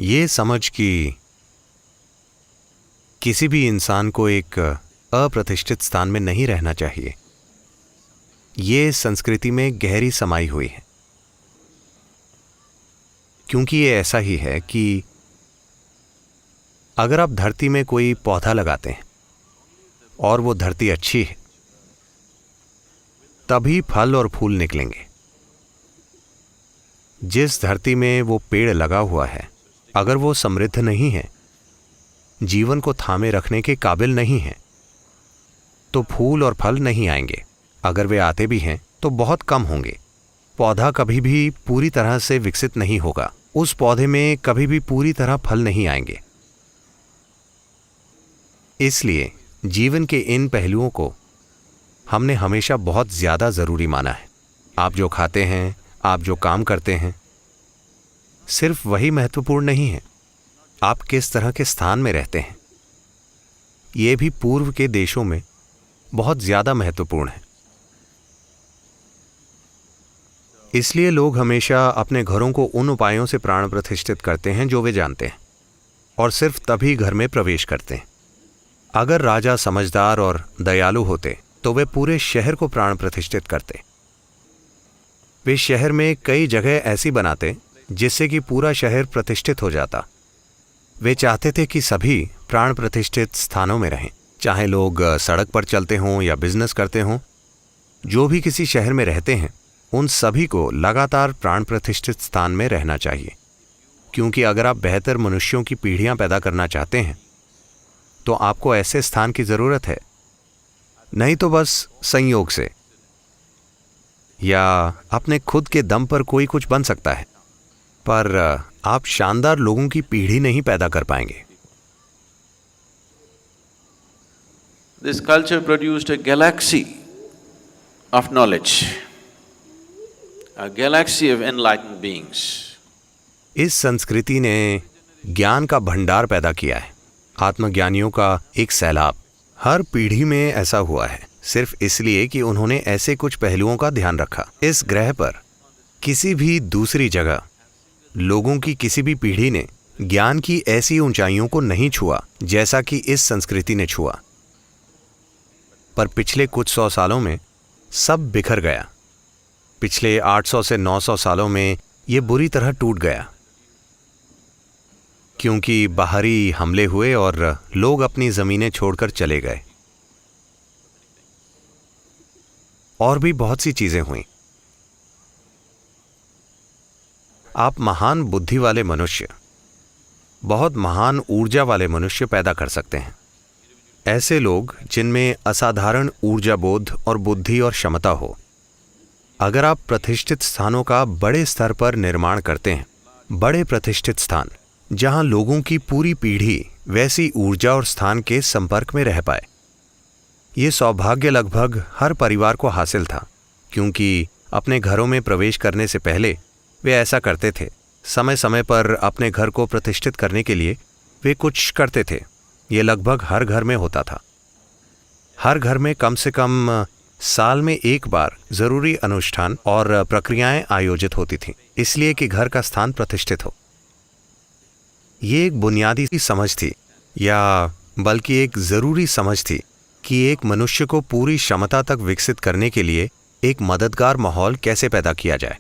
ये समझ कि किसी भी इंसान को एक अप्रतिष्ठित स्थान में नहीं रहना चाहिए, ये संस्कृति में गहरी समाई हुई है। क्योंकि ये ऐसा ही है कि अगर आप धरती में कोई पौधा लगाते हैं और वो धरती अच्छी है, तभी फल और फूल निकलेंगे। जिस धरती में वो पेड़ लगा हुआ है, अगर वो समृद्ध नहीं है, जीवन को थामे रखने के काबिल नहीं है, तो फूल और फल नहीं आएंगे। अगर वे आते भी हैं तो बहुत कम होंगे। पौधा कभी भी पूरी तरह से विकसित नहीं होगा, उस पौधे में कभी भी पूरी तरह फल नहीं आएंगे। इसलिए जीवन के इन पहलुओं को हमने हमेशा बहुत ज्यादा जरूरी माना है। आप जो खाते हैं, आप जो काम करते हैं, सिर्फ वही महत्वपूर्ण नहीं है, आप किस तरह के स्थान में रहते हैं, ये भी पूर्व के देशों में बहुत ज्यादा महत्वपूर्ण है। इसलिए लोग हमेशा अपने घरों को उन उपायों से प्राण प्रतिष्ठित करते हैं जो वे जानते हैं, और सिर्फ तभी घर में प्रवेश करते हैं। अगर राजा समझदार और दयालु होते तो वे पूरे शहर को प्राण प्रतिष्ठित करते। वे शहर में कई जगह ऐसी बनाते जिससे कि पूरा शहर प्रतिष्ठित हो जाता। वे चाहते थे कि सभी प्राण प्रतिष्ठित स्थानों में रहें, चाहे लोग सड़क पर चलते हों या बिजनेस करते हों। जो भी किसी शहर में रहते हैं, उन सभी को लगातार प्राण प्रतिष्ठित स्थान में रहना चाहिए। क्योंकि अगर आप बेहतर मनुष्यों की पीढ़ियां पैदा करना चाहते हैं, तो आपको ऐसे स्थान की जरूरत है। नहीं तो बस संयोग से या अपने खुद के दम पर कोई कुछ बन सकता है, पर आप शानदार लोगों की पीढ़ी नहीं पैदा कर पाएंगे। This culture produced a galaxy of knowledge, a galaxy of enlightened beings. इस संस्कृति ने ज्ञान का भंडार पैदा किया है, आत्मज्ञानियों का एक सैलाब। हर पीढ़ी में ऐसा हुआ है, सिर्फ इसलिए कि उन्होंने ऐसे कुछ पहलुओं का ध्यान रखा। इस ग्रह पर किसी भी दूसरी जगह लोगों की किसी भी पीढ़ी ने ज्ञान की ऐसी ऊंचाइयों को नहीं छुआ जैसा कि इस संस्कृति ने छुआ। पर पिछले कुछ 100 सालों में सब बिखर गया। पिछले 800 से 900 सालों में ये बुरी तरह टूट गया, क्योंकि बाहरी हमले हुए और लोग अपनी जमीनें छोड़कर चले गए। और भी बहुत सी चीजें हुई। आप महान बुद्धि वाले मनुष्य, बहुत महान ऊर्जा वाले मनुष्य पैदा कर सकते हैं। ऐसे लोग जिनमें असाधारण ऊर्जा बोध और बुद्धि और क्षमता हो। अगर आप प्रतिष्ठित स्थानों का बड़े स्तर पर निर्माण करते हैं, बड़े प्रतिष्ठित स्थान जहां लोगों की पूरी पीढ़ी वैसी ऊर्जा और स्थान के संपर्क में रह पाए, ये सौभाग्य लगभग हर परिवार को हासिल था। क्योंकि अपने घरों में प्रवेश करने से पहले वे ऐसा करते थे। समय समय पर अपने घर को प्रतिष्ठित करने के लिए वे कुछ करते थे। ये लगभग हर घर में होता था। हर घर में कम से कम साल में एक बार जरूरी अनुष्ठान और प्रक्रियाएं आयोजित होती थीं, इसलिए कि घर का स्थान प्रतिष्ठित हो। ये एक बुनियादी समझ थी, या बल्कि एक जरूरी समझ थी कि एक मनुष्य को पूरी क्षमता तक विकसित करने के लिए एक मददगार माहौल कैसे पैदा किया जाए।